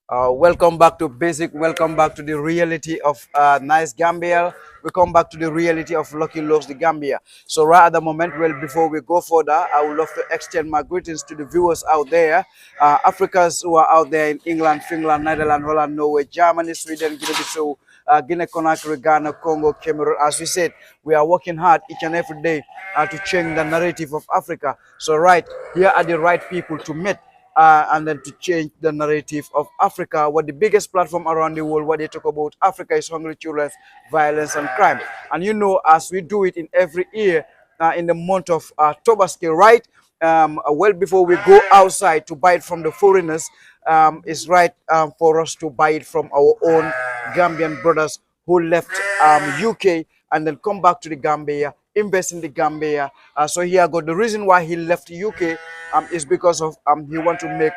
Welcome back to Basic. Welcome back to the reality of nice Gambia. We come back to the reality of Lucky Loves the Gambia. So right at the moment, well, before we go further, I would love to extend my greetings to the viewers out there, Africans who are out there in England, Finland, Netherlands, Holland, Norway, Germany, Sweden, Guinea-Bissau, Guinea-Conakry, Ghana, Congo, Cameroon. As we said, we are working hard each and every day to change the narrative of Africa. So right, here are the right people to meet and then to change the narrative of Africa. What the biggest platform around the world, what they talk about Africa is hungry children, violence and crime. And you know, as we do it in every year in the month of Tobaski, right? Well before we go outside to buy it from the foreigners, it's right for us to buy it from our own Gambian brothers who left UK and then come back to the Gambia, invest in the Gambia. So here I got the reason why he left UK is because of he want to make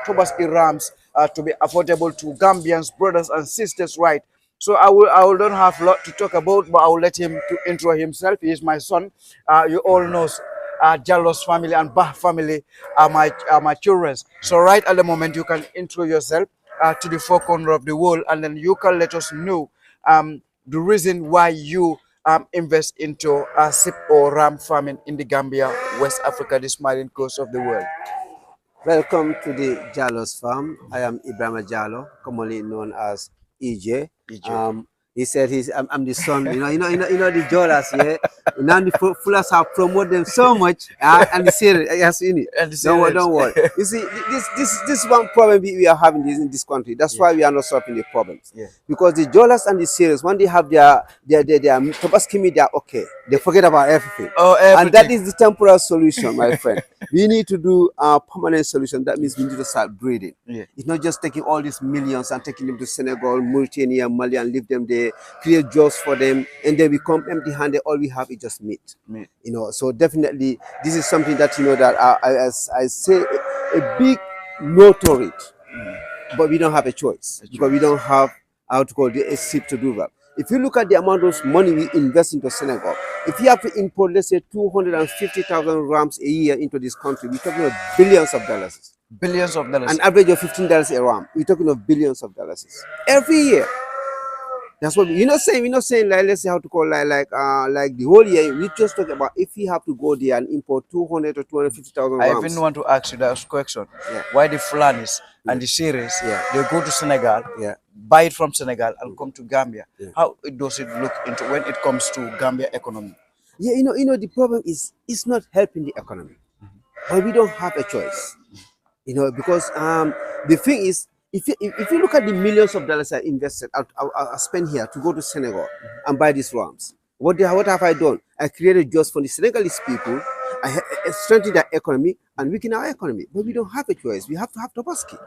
Tobaski rams to be affordable to Gambians, brothers and sisters, right? So I will don't have a lot to talk about, but I will let him to intro himself. He is my son. You all know Jallo's family and Bah family are my children. So right at the moment, you can intro yourself to the four corner of the world, and then you can let us know the reason why you invest into sheep or ram farming in the Gambia, West Africa, the smiling coast of the world. Welcome to the Jallo's farm. I am Ibrahim Jallo, commonly known as EJ. EJ. He said I'm the son. The Jolas, yeah. Now the Fullers have promoted them so much, and the series, yes, in it. And the Don't worry. You see, this one problem we are having in this country. That's why we are not solving the problems. Yeah. Because the Jolas and the series, when they have their Tobaski media, okay, they forget about everything. Oh, everything. And that is the temporary solution, my friend. We need to do a permanent solution. That means we need to start breeding. Yeah. It's not just taking all these millions and taking them to Senegal, Mauritania, Mali, and leave them there, create jobs for them, and then we come empty-handed. All we have is just meat. So definitely this is something that that I say a big no to it, but we don't have a choice because we don't have a ship to do that. If you look at the amount of money we invest into Senegal, if you have to import, let's say, 250,000 rams a year into this country, we're talking about billions of dollars. Billions of dollars. An average of $15 a ram. We're talking of billions of dollars every year. That's what we're not saying like, let's say how to call like the whole year. We just talk about if you have to go there and import 200 or 250,000 rams. I even want to ask you that question. Yeah. Why the Fulanis and the series, they go to Senegal, buy it from Senegal and come to Gambia. How does it look into when it comes to Gambia economy? Yeah, the problem is it's not helping the economy. But we don't have a choice. Because the thing is, if you look at the millions of dollars I invested, I spent here to go to Senegal and buy these rams. What have I done? I created jobs for the Senegalese people. I strengthened their economy and weaken our economy. But we don't have a choice. We have to have Tobaski.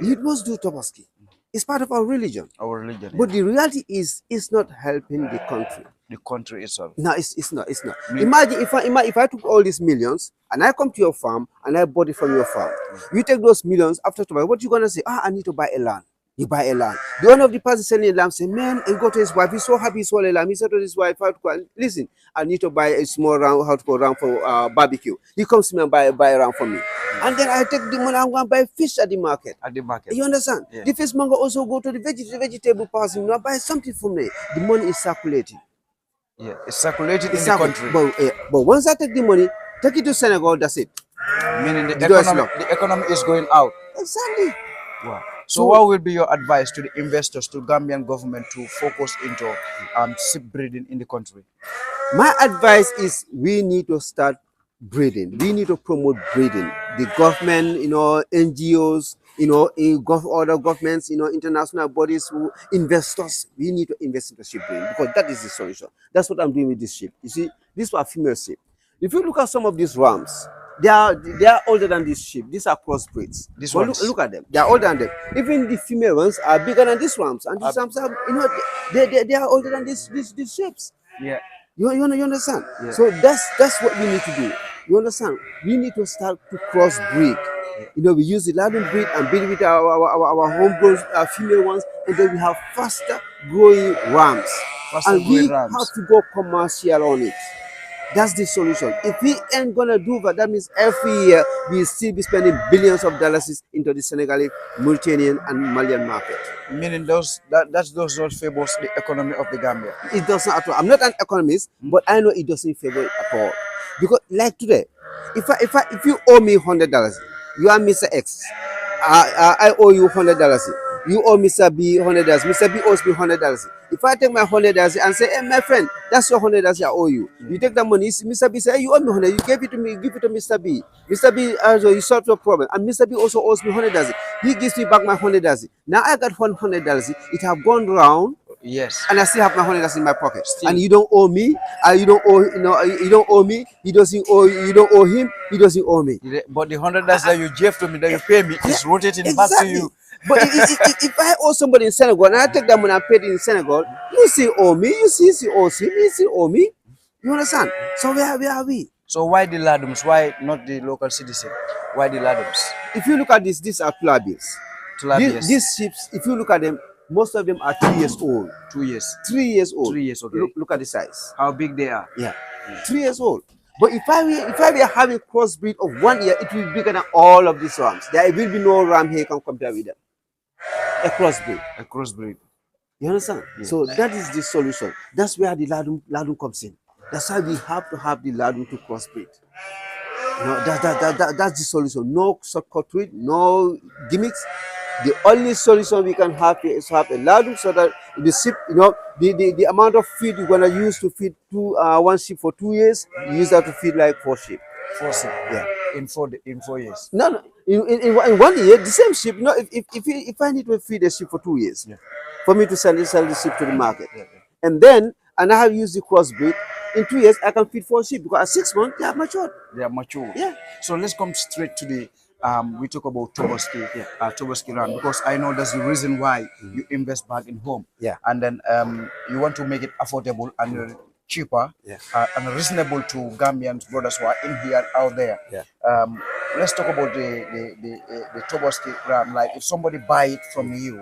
We must do Tobaski. It's part of our religion. But the reality is, it's not helping the country. The country itself. No, it's not. Imagine if I took all these millions and I come to your farm and I bought it from your farm. You take those millions after to buy. What you gonna say? I need to buy a land. You buy a land. The one of the person selling a lamb say, man, and go to his wife. He's so happy he sold a lamb. He said to his wife, listen, I need to buy a small round, round for barbecue. He comes to me and buy a round for me. And then I take the money, I'm going to buy fish at the market. You understand? Yeah. The fishmonger also go to the vegetable person, buy something for me. The money is circulating. Yeah, it's circulating in the country. But once I take the money, take it to Senegal, that's it. Meaning the economy is going out. Exactly. Wow. So what will be your advice to the investors, to Gambian government to focus into sheep breeding in the country? My advice is we need to start breeding. We need to promote breeding. The government, NGOs, other governments, international bodies, investors, we need to invest into sheep breeding because that is the solution. That's what I'm doing with this sheep. You see, these are female sheep. If you look at some of these rams, they are older than these sheep. These are crossbreeds. Look at them. They are older than them. Even the female ones are bigger than these rams, and these rams are, they are older than these sheep. Yeah. You understand? Yeah. So that's what we need to do. You understand? We need to start to crossbreed. We use the ladder breed and breed with our homegrown female ones, and then we have faster growing rams. And we have to go commercial on it. That's the solution. If we ain't gonna do that, that means every year we still be spending billions of dollars into the Senegalese, Mauritanian, and Malian market. Meaning that does not favors the economy of the Gambia. It does not at all. I'm not an economist, but I know it doesn't favor it at all. Because like today, if you owe me $100, you are Mr. X. I owe you $100. You owe Mr. B $100. Mr. B owes me $100. If I take my $100 and say, hey, my friend, that's your $100 I owe you. You take that money. Mr. B say, hey, you owe me $100. You gave it to me. Give it to Mr. B. Mr. B also you solved your problem, and Mr. B also owes me $100. He gives me back my $100. Now I got $100. It have gone round. Yes. And I still have my $100 in my pocket. Still. And you don't owe me. You don't owe. You don't owe me. He doesn't owe. You don't owe him. He doesn't owe me. But the $100 that you gave to me, that you pay me, is rotating back to you. But if I owe somebody in Senegal and I take that money and pay it in Senegal, you still owe me. You still owes him. You still owe me. You understand? So where are we? So why the ladums? Why not the local citizen? Why the ladums? If you look at this, these are tulabias. Tulabias. These ships, if you look at them, most of them are 3 years old. 2 years. 3 years old. 3 years, okay. Look at the size. How big they are? Yeah. 3 years old. But if I were having crossbreed of 1 year, it will be bigger than all of these rams. There will be no ram here can compare with them. A crossbreed. A crossbreed. You understand? Yes. So that is the solution. That's where the ladum comes in. That's why we have to have the ladum to crossbreed. That's the solution. No shortcut to it, no gimmicks. The only solution we can have here is to have a ladum so that the sheep, the amount of feed you're gonna use to feed one sheep for 2 years, you use that to feed like 4 sheep. 4 sheep. Yeah. In 4 years. No. In 1 year, the same sheep. If I need to feed a sheep for 2 years, for me to sell the sheep to the market, and I have used the crossbreed. In 2 years, I can feed 4 sheep because at 6 months they are matured. They are mature. Yeah. So let's come straight to the we talk about Tobaski, Tobaski run, because I know that's the reason why you invest back in home. Yeah. And then you want to make it affordable and cheaper and reasonable to Gambian brothers who are in here out there. Yeah. Let's talk about the Tobaski run. Like if somebody buy it from you,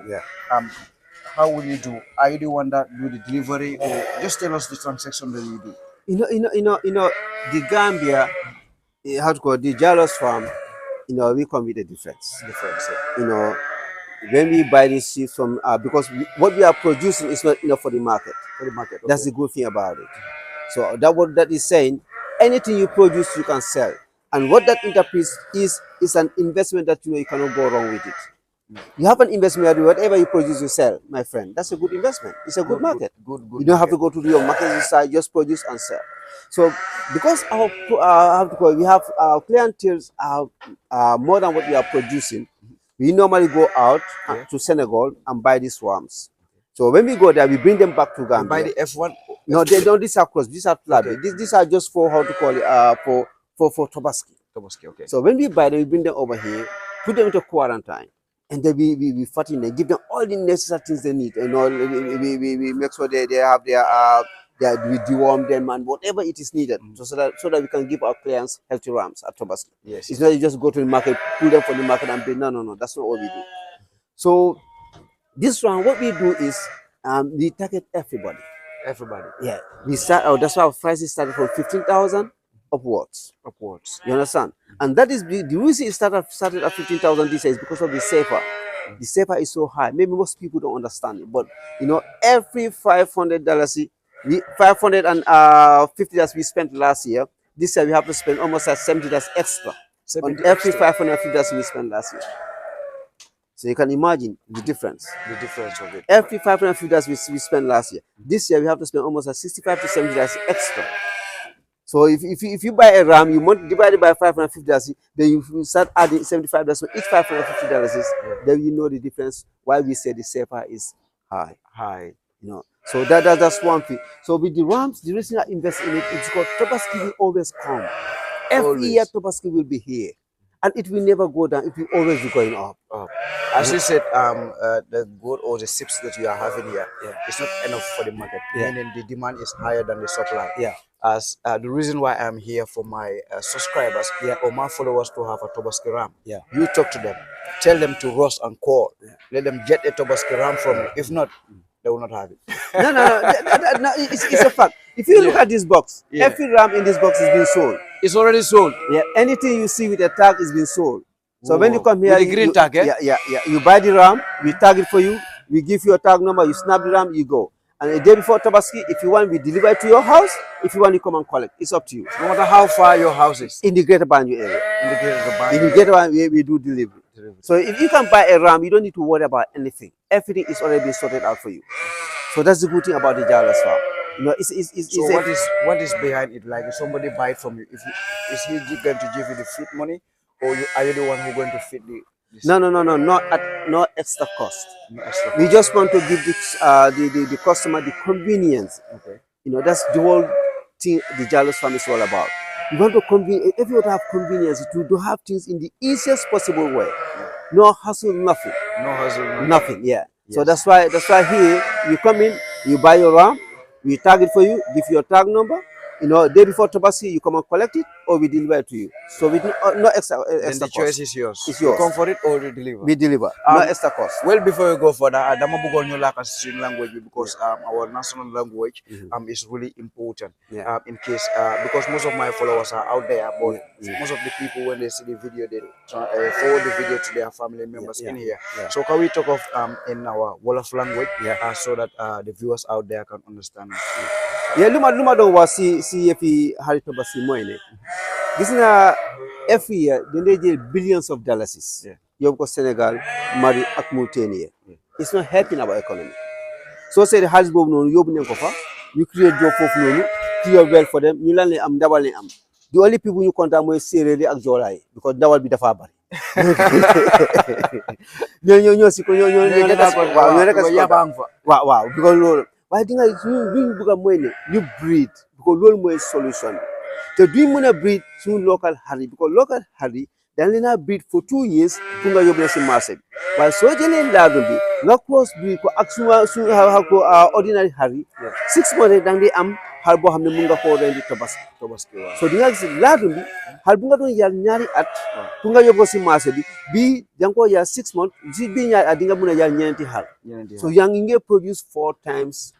how will you do? Are you the one that do the delivery, or just tell us the transaction that you do? The Gambia, how to call it, the Jalos farm, we come with a difference. When we buy this sheep from, because what we are producing is not enough for the market. Okay. That's the good thing about it. So what that is saying, anything you produce, you can sell. And what that interprets is an investment that you cannot go wrong with it. You have an investment, whatever you produce, you sell, my friend. That's a good investment. It's a good market. Good. You don't have to go to your market side, just produce and sell. So because we have our clientele more than what we are producing, we normally go out to Senegal and buy these rams. So when we go there, we bring them back to Gambia. Buy the F1? No, they don't. These are cross. These are flabi. Okay. These are just for how to call it for Tobaski. Tobaski, okay. So when we buy them, we bring them over here, put them into quarantine, and then we fatten them, give them all the necessary things they need. We make sure they have we deworm them and whatever it is needed, so that we can give our clients healthy rams at Tobaski. Yes. It's not you just go to the market, pull them from the market and bring. No. That's not what we do. So this round, what we do is we target everybody. Everybody. Yeah. We start. That's why our prices started from 15,000 upwards. You understand? And that is the reason it started at 15,000 this year is because of the safer. The safer is so high. Maybe most people don't understand it, but every $500, $550 we spent last year, this year we have to spend almost at $70 extra on every $550 we spent last year. So you can imagine the difference. The difference of it. Every $550 we spent last year, this year we have to spend almost at $65 to $70 extra. So if you buy a ram, you divide it by $550, then you start adding $75 for each $550. Then you know the difference. Why we say the safer is high. So that's one thing. So with the rams, the reason I invest in it is because Tobaski will always come. Every year Tobaski will be here, and it will never go down. It will always be going up. As you said, the goat or the ships that you are having here, it's not enough for the market. Meaning the demand is higher than the supply. As the reason why I'm here for my subscribers or my followers to have a Tobaski ram. You talk to them, tell them to roast and call. Let them get a Tobaski ram from you. If not, they will not have it. No, it's a fact. If you look at this box, every ram in this box is being sold. It's already sold. Yeah, anything you see with a tag is being sold. So when you come here, with the green tag, yeah, you buy the ram, we tag it for you, we give you a tag number, you snap the ram, you go. And a day before Tobaski, if you want, we deliver it to your house. If you want, you come and collect. It's up to you. No matter how far your house is. In the Greater Banjul area. In the Greater Banjul. In the Greater Banjul, we do delivery. So if you can buy a ram, you don't need to worry about anything. Everything is already been sorted out for you. So that's the good thing about the Jalas farm. You know, what is behind it? Like if somebody buy it from you, is he going to give you the feed money, or are you the one who's going to feed the? No, no extra cost. No extra We just want to give the customer the convenience. Okay. You know, that's the whole thing the Jalos farm is all about. We want to if you want to have convenience, to have things in the easiest possible way. No hassle, nothing. No hassle, nothing. Yeah. Yes. So that's why here you come in, you buy your ram, we tag it for you, give you a tag number. You know, day before Tobaski, you come and collect it, or we deliver it to you. So with no extra then the choice cost. is yours. It's yours. You come for it or we deliver. We deliver. No extra cost. Well, before you go further, Adama Bugol new Lakas language because our national language is really important. Yeah. In case because most of my followers are out there, but most of the people when they see the video, they forward the video to their family members in here. Yeah. So can we talk of in our Wolof language, so that the viewers out there can understand? Yeah, luma do was see if he had Tobaski moine. This is every year they get billions of dollars. You go Senegal, Mali, ak Mauritania. It's not helping our economy. So say the house bob no yobu nkofa, you create job for no, create well for them, you learn am double am. The only people you contact mo serere ak jolay because that will be the fabar. Wow, because why think you buga moine you breed because lool moy solution. So do you breed to local hari because local hari dan lena breed for 2 years kunga yoble ci marché bi. While so jelen la do bi nga cross breed ko ak suma su ko ordinary hari 6 months dan di am hal bo xamne mu nga ko rendi Tobaski. So di nga gis la do bi hal bu nga don yal ñaari at kunga yobo ci marché bi dang ko ya 6 months ci bi ñaari at di nga mëna yal ñenti hal. So yang nge produce 4 times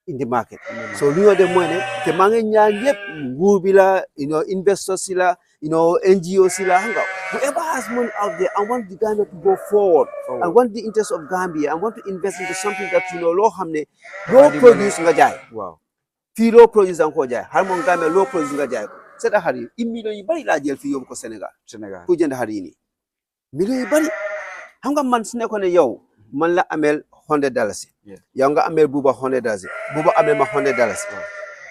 in the market. So we are the money. The money yep, Gubila, investors sila, NGOs sila. Whoever has money out there, I want the Gambia to go forward. I want the interest of Gambia. I want to invest into something that low hamne, low produce ngajai. Wow. Fi low produce anko jai. Harmon Gambia low produce ngajai. Sada hari. Million ibari la jel fi yob ko Senegal. Ku jend hari ni. Million ibari. Hanga man sne ko ne yow man la amel $100. Yow nga amel buba $100. Buba amel ma $100.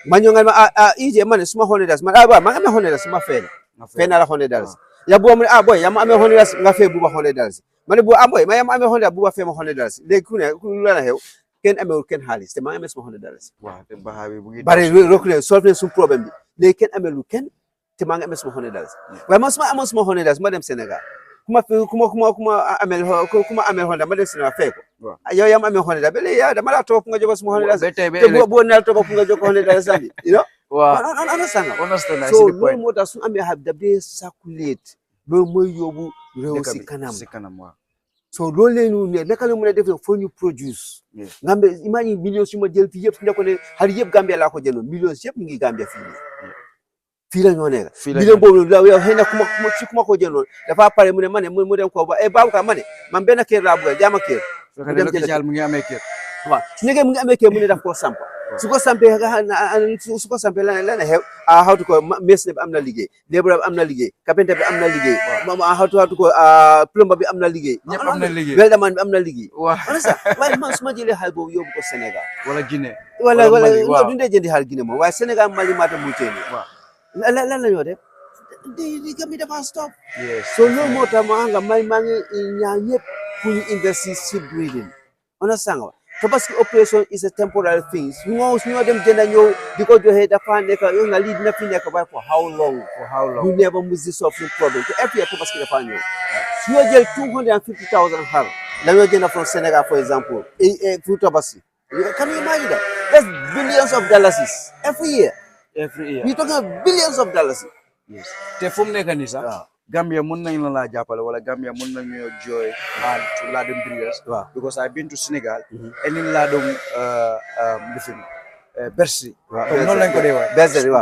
Man yo nga ma ije man suma $100. Man ba man amel $100 ma fen. Fen la $100. Ya buba mo boy ya ma amel $100 nga fe buba $100. Man bu boy ma ya ma amel $100 buba fe ma $100. Legi ku ne ku la na xew ken amel ken xaliss te ma amel suma $100. Waaw te bahawi bu ngi bari rokule solve sun problème bi. Legi ken amel lu ken te ma nga amel suma $100. Waaye man suma amel suma $100 ma dem Sénégal. Kuma amel Honda ma def sina feko yow yam amel Honda bele ya dama la top nga jogo suma Honda te bo na top nga jogo Honda sami wow understand so lo mo da su amel have the day circulate lo moy yobu rew ci kanam wa so lo lenu ne naka la mëna def fo ñu produce ngambe imagine millions yu ma jël fi yépp ne ko ne har yépp Gambia la ko jëno millions yépp ngi Gambia fi fii la ñoo nekk million boobu la yow xëy na kuma ko jëloon dafa pare mu ne ma ne mu dem ko ba Babacar ma ne man benn kër laa bëgg jaama kër mu dem jël mu ngi amee kër waaw su nekkee mu ngi amee kër mu ne daf koo samp su ko sampee la ne xew xawtu ko mesne bi am na liggéey lébre bi am na liggéey carpenter bi am na liggéey xawtu ko plomber bi am na liggéey ñëpp am na liggéey weldaman bi am na liggéey waaw waaye man su ma jëlee xaalis boobu yóbbu ko Sénégal wala Guinée wala du ndee jëndi xaalis Guinée moom waaye Sénégal Mali Mata Mauritanie lan la ñoo def di gami dafa stop so loolu moo tax ma nga may maa ngi ñaan ñëpp pour ñu investir si breeding understand nga Tobaski operation is a temporary thing su ñoo dem jënd ñëw di ko joxe dafa nekk yow nga lii dina fi nekk ba for how long you never must solve the problem to every year Tobaski dafa ñëw su ñoo jël 250,000 xar dañoo jënd from Senegal for example pour Tobaski can you imagine that that's billions of dollars every year every year we talking about billions of dollars yes te fu mu nekk nii sax Gambia mun nañ la jàppale wala Gambia mun nañu joy to ladum breeders because I've been to Senegal any ladum lifin bersi non lañ ko dee wax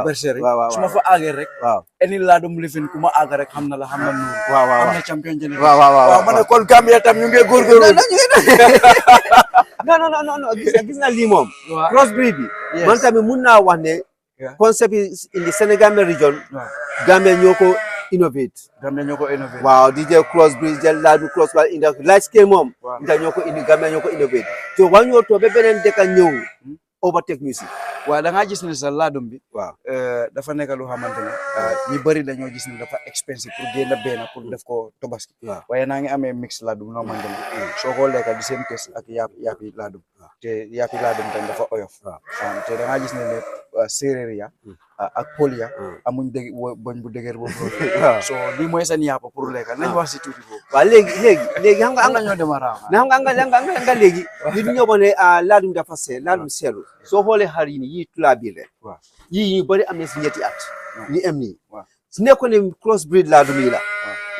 berserie su ma fa àggee rek any ladum lifin ku ma àgg rek xam na la xam na noonu am na champion jëne waaw ma ne kon Gambia tam ñu ngi góorgóorlu non gis na lii moom crossbreed bi man tamit mun naa wax ne concept in the Senegal region Gambia ñoo ko innovate waaw di jël crossbreed jël laadu crossbreed indi large scale moom nda ñoo ko indi Gambia ñoo ko innovate to wañoo to ba beneen dëkk ñëw overtake ñu si waaw da ngaa gis ne sa laadum bi dafa nekk lu xamante ne ñu bëri dañoo gis ne dafa expensive pour génn benn pour def ko Tobaski waaye naa ngi amee mix laadum loo xamante ne soo ko lekka di seen test ak yàppi laadum te yàppi laadum tam dafa oyof te da ngaa gis ne séeréer ya ak pël ya amuñ boñ bu dëgër boobu so lii mooy seen yàpp pour lekka nañ wax si tuuti boobu waaw léegi xam nga ñoo demara nga léegi li ñu ñëwoon ne laadum dafa laadum seelu soo xoolee xar yi ni yii tulaa biir rek yii ñu bëri am na si ñetti at ñu em nii su nekkoon ne crossbreed laadum yi la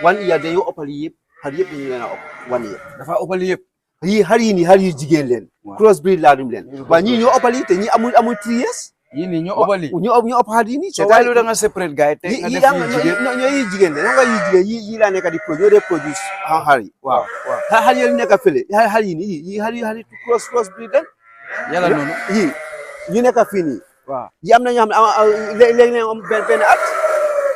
1 year dañoo ëppal yëpp xar yëpp dañu leen a ëpp 1 year dafa ëppal yëpp yii xar yi nii xar yu jigéen leen crossbreed laadum leen waaye ñii ñoo ëppal yi te ñii amul 3 years yii nii ñoo ëppal yi ñoo ëpp xar yi nii so waaye da nga separate gars yi te nga def ñoo yi jigéen de nga yi jigéen yi laa nekk di produire ñoo dee produce xar yi waaw xar yi nekk fële xar yi nii yi xar yi crossbreed leen yàlla noonu yii ñu nekk fii nii waaw yi am na ñoo xam ne léegi am benn at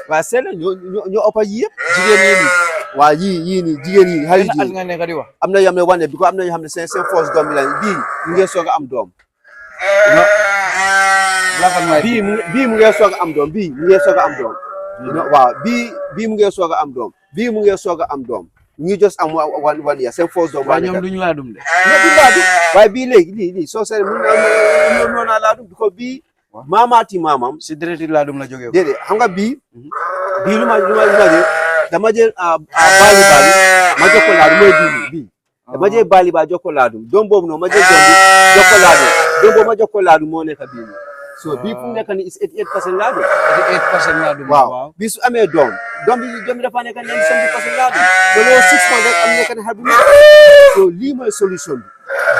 waaye seet la ñoo ëpp yi yëpp jigéen yi nii waaw yii nii jigéen yi xar yi at nga nekk di wax am na yoo xam ne wane bi ko am na ñoo xam ne seen force doom bi la bii mu ngi soog a am doom bii mu ngi soog a am doom bii mu ngi soog a am doom waaw bii mu ngi soog a am doom bii mu ngi soog a am doom ñu just am 1 year seen force doom waaye ñoom duñu laadum de duñu laadum waaye bii léegi lii soo seetlee mën naa laadum bi ko bii maamaati maamam si direct laadum la jógee déedéet xam nga bii lu ma jël dama jël baali ma jox ko laadum mooy bii dama jël baali ba jox ko laadum doom boobu noonu ma jël doom bi jox ko laadum doom boobu ma jox ko laadum moo nekk bii nii so bii fu mu nekk nii is 88% laadum 88% laadum waaw bii su amee doom bi dafa nekk ne 70% laadum te loolu 6 mois rek am nekk ne xar bu nekk so lii mooy solution bi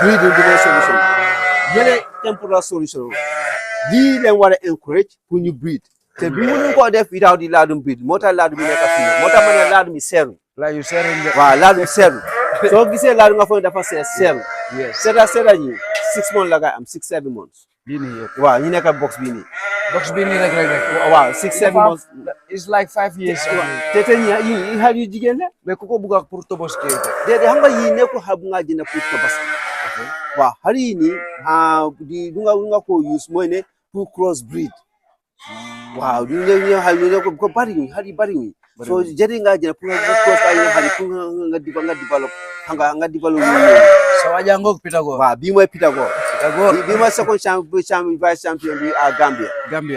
breeding bi mooy solution bi yële temporal solution lii leen war a encourage pour ñu breed te bi mënuñ koo def without di laadum breed moo tax laadum bi nekk fii moo tax ma ne laadum yi seeru waaw laadum seeru soo gisee laadum nga foog ne dafa seeru seeta ñi 6 months la ngay am 6-7 months bii nii yëpp waaw ñu nekk box bii nii rek waaw 6-7 months it's like 5 years te ñi xar yu jigéen la mais ku ko bugg pour Tobaski déedéet xam nga yii nekkul xar bu nga jënd pour Tobaski waaw xar yi nii du nga ko use mooy ne pour cross breed waaw ñu ko bariwuñ xar yi bariwuñ so jëri nga jënd pour cross ay xar yi pour nga develop nga develop sa waja ngok Pythagore waaw bii mooy Pythagore bii mooy second vice champion bi à Gambia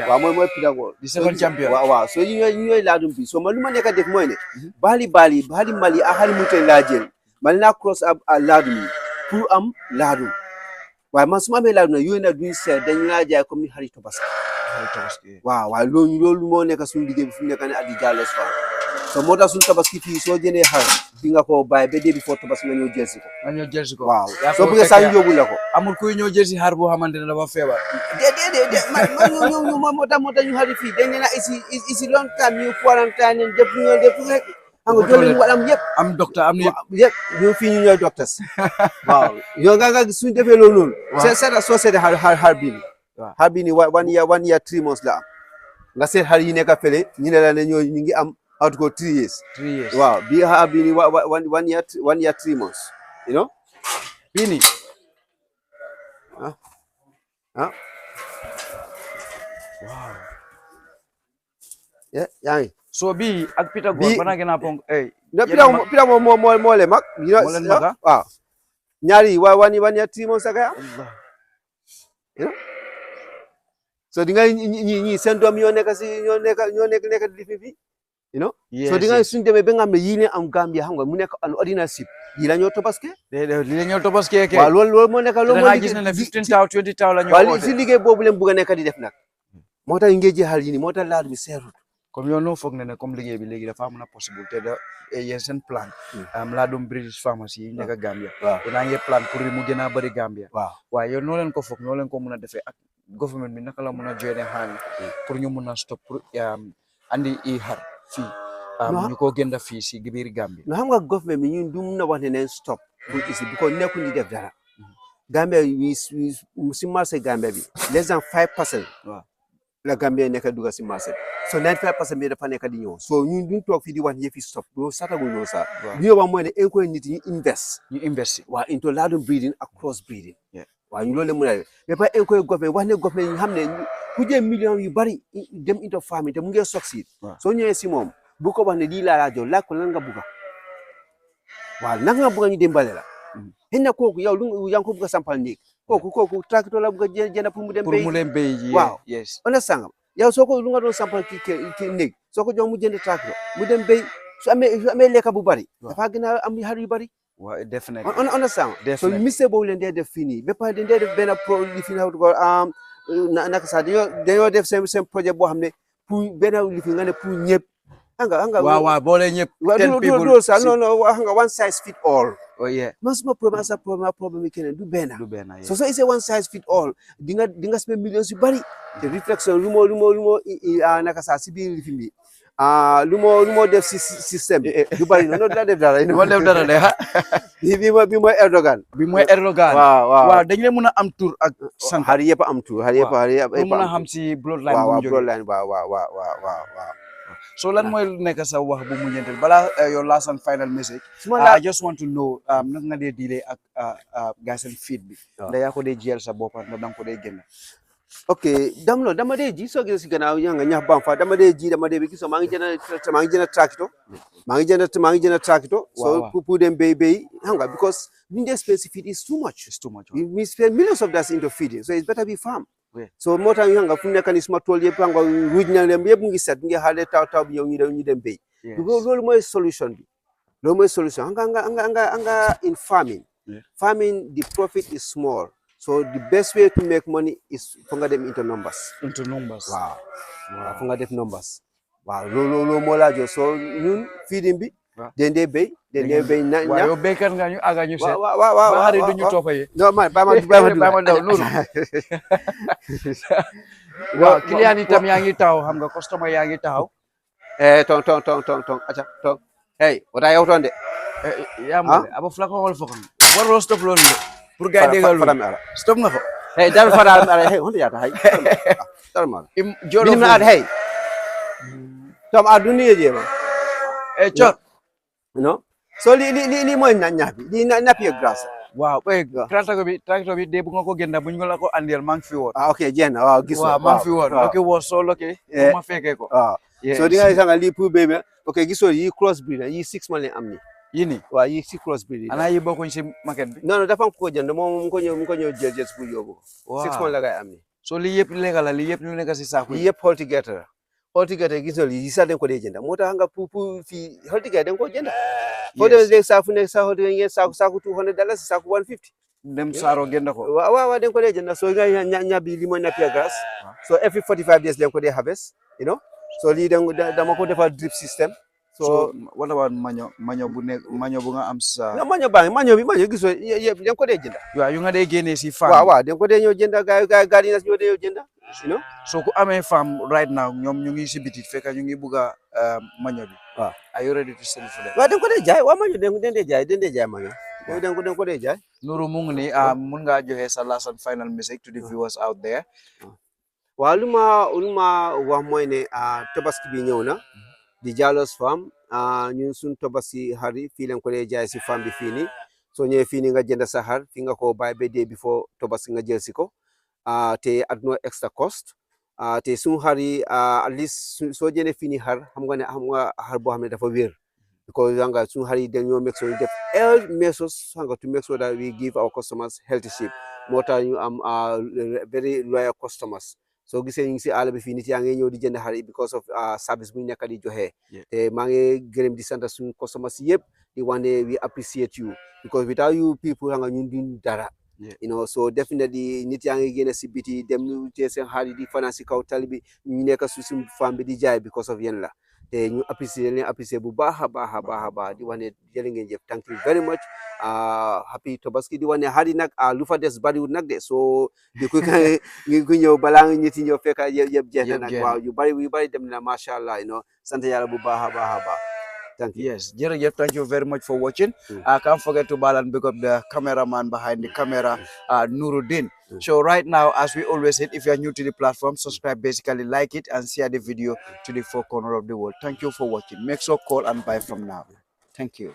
waaw mooy Pythagore di second champion waaw so ñooy laadum bi so man lu ma nekk a def mooy ne bali mali a xari mu laa jël man naa cross ab laadum yi pour am laadum waaye man su ma amee laadum na yooyu nag duñ seet dañ laa jaay comme ni xari Tobaski waaw waaye loolu moo nekk suñu liggéey bi fu mu nekk ne addi jàllos fa so moo tax suñu Tobaski fii soo jëndee xar di nga ko bàyyi ba début foo Tobaski nga ñëw jël si ko waaw soo bëggee saa ñu yóbbu la ko amul kuy ñëw jël si xar boo xamante ne dafa feebar déedéet man moo tax ñu xari fii dañ ne na isi long time ñu quarantaine nen jëpp ñu def rek xam nga jël ñu war am yëpp am docteur am yëpp ñu fii ñu ñooy docteurs waaw yow nga suñu defee loolu noonu soo seetee xar bii xar bii ni 1 year 3 months la am nga seet xar yi nekk fële ñu ne la ne ñu ngi am out go 3 years waaw bii xar bii ni 1 year 3 months you know bii ni waaw yaa ngi so bii ak Pythagore bana gën a ponk Pythagore moo le mag waaw ñaari 1 year 3 months ak so di nga ñi seen doom ñoo nekk di fi you know so di nga suñ demee ba nga xam ne yii ne am Gambia xam nga mu nekk an ordinary ship yii la ñoo Tobaski ke waaw loolu moo nekk loolu moo gis na ne 15 taw 20 taw la ñoo waaw si liggéey boobu leen bugg a nekk di def nag moo tax ñu ngi jeexal yi ni moo tax laadum bi seerut comme yow noo foog ne comme liggéey bi léegi dafa mën a possible te da yéen seen plan laa doon British pharmacy yi nekk Gambia dinaa ngi plan pour mu gën a bëri Gambia waaye yow noo leen ko foog noo leen ko mën a defee ak government bi naka la mën a joine hand pour ñu mën a stop pour andi i xar fii ñu ko gënda fii si biir Gambia no xam nga government bi ñun du mun a wax ne neen stop pour ici because nekkuñ di def dara Gambia si marché Gambia bi less than 5% la Gambia nekk duga si marché so 95% bi dafa nekk di ñëw so ñun duñ toog fii di wax yëfi stop doo satagu ñëw sa li ñu wax mooy ne encourage nit ñu invest waaw into laadum breeding ak cross breeding waaw ñu loolu mën a def mais pas encourage government wax ne government ñu xam ne ku jël millions yu bari dem into farming te mu ngi succeed soo ñëwee si moom bu ko wax ne lii laa jox laaj ko lan nga bugga waaw lan nga bugga ñu dimbale la xëy na kooku yow yaa ngi ko bugg a sampal néeg kooku tracteur la bugg a jënd pour mu dem béy ji waaw understand yow soo ko lu nga doon sampal ki néeg soo ko jox mu jënd tracteur mu dem béy su amee lekka bu bari dafa gën a am xar yu bari waaw definitely understand so mistake boobu leen dee def fii nii ba pare dañ dee def benn produit fi nga ko naka sax dañoo def seen projet boo xam ne pour benn li fi nga ne pour ñëpp hanga waaw boole ñëpp 10 people non hanga one size fit all oh yeah man suma problème keneen du benn so is a one size fit all di nga spend millions yu bari te reflection lu mo naka sax si biir li fi bi lu mo def si système du bari no la def dara mo def dara de ha bi mooy Erdogan waaw dañ leen mën a am tour ak sant har yëpp am tour har yëpp mën a xam si bloodline bu mu jógee bloodline waaw so lan mooy nekk sa wax bu mu ñentel balaa your last and final message I just want to know naka nga dee diile ak gaa seen feed bi da yaa ko dee jiyal sa bopp nga danga ko dee génn ok dama dee ji soo gisee si gannaaw yaa nga ñax bam fa dama dee ji dama dee bi gisoo maa ngi jënd tractor so pour dem béy xam nga because ñu dee spend si feed is too much we spend millions of dollars into feeding so it's better be farm so moo tax nga fu nekk ni suma tool yëpp nga ruuj na leen yëpp mu ngi set ngi xaale taw bi yow ñu dem béy loolu mooy solution bi nga in farming the profit is small so the best way to make money is for nga dem into numbers waaw for nga def numbers waaw loolu moo laa jox so ñun feeding bi den dee béy na waaw yow béykat nga ñu aga ñu seet waaw xari du ñu toppaye non man ba ma daw nuru waaw client yi tam yaa ngi taxaw xam nga customer yaa ngi taxaw tong aca hey wata yow toon de yaa ma aba fla ko wol fokon waroo stop loolu de pour gars yi déggal stop nga ko hey dal fara ala hey honto yata hay dal ma jolo na hey tom aduni je ma chot no so li mooy ñapi li napi grâce waaw tracteur bi de bu nga ko gënda bu ñu la ko andel maa ngi fi woon ok jenn waaw gis waaw maa ngi fi woon ok wo so loke ma fekkee ko so di nga sanga li pour bébé ok gisoo yi cross breed yi 6 mois am ni yini waaw yi si cross breed ana yi bokkuñ si market bi non dafa ko jënd moom mu ko ñëw jël pour yóbbu 6 mois la ngay am ni so li yëpp lekk la li yëpp ñu nekk si saako yi yëpp altogether gisoo yi sax dañ ko dee jënd moo tax nga pour fii altogether dañ ko jënd foo demee léegi saaku nekk saako ngeen saaku $200 saaku 150 dem saaro gënd ko waaw dañ ko dee jënd so nga ñabi li mooy napier grass so every 45 days dañ ko dee harvest you know so lii dama ko defal drip system so what about maño bu nga am sa maño bi gisoo yëpp dañ ko dee jënd waaw yu nga dee génnee si farm waaw dañ ko dee ñëw jënd gaay yi ñoo dee ñëw jënd you know so ku amee farm right now ñoom ñu ngi si biti fekk ñu ngi bugg a maño bi waaw are you ready to sell for them waaw dañ ko dee jaay waaw maño dañ dee jaay maño dañ ko dee jaay Nuru mu ngi ni mun ngaa joxe sa last and final message to the viewers out there waaw lu ma wax mooy ne Tobaski bi ñëw na di Jallows Farm ñun suñ Tobaski xar yi fii lañ ko dee jaay si farm bi fii nii soo ñëwee fii nii nga jënd sa xar fi nga ko bàyyi ba day before Tobaski nga jël si ko te at no extra cost te suñ xar yi at least soo jëndee fii nii xar xam nga xar boo xam ne dafa wér because nga suñ xar yi dañoo make sure ñu def health measures to make sure that we give our customers healthy sheep moo tax ñu am very loyal customers soo gisee ñu ngi si àll bi fii nit yaa ngi ñëw di jënd xar yi because of service bu ñu nekk di joxe te maa ngi gërëm di sant suñu customers yëpp di wax ne we appreciate you because without you people nga ñun duñ dara Yeah. you know, so definitely nit yaa ngi génn si biti dem ñu tee seen xaalis di fanaan si kaw tali bi ñu nekk su suñu femme bi di jaay because of yéen la te ñu apprécier leen apprécier bu baax a baax a baax a baax di wax ne jërë ngeen jëf thank you very much happy Tobaski di wax ne xarit nag lu fa des bariwul nag de so di ko ngi ku ñëw balaa nga ñetti ñëw fekk yëpp jeex na nag waaw yu bari dem na macha allah you know sant yàlla bu baax a baax a baax. Thank you. Yes, Jerejef, thank you very much for watching. Can't forget to balance pick up the cameraman behind the camera, Nuruddin. So right now, as we always said, if you are new to the platform, subscribe, basically like it and share the video to the four corner of the world. Thank you for watching. Make sure call and buy from now. Thank you.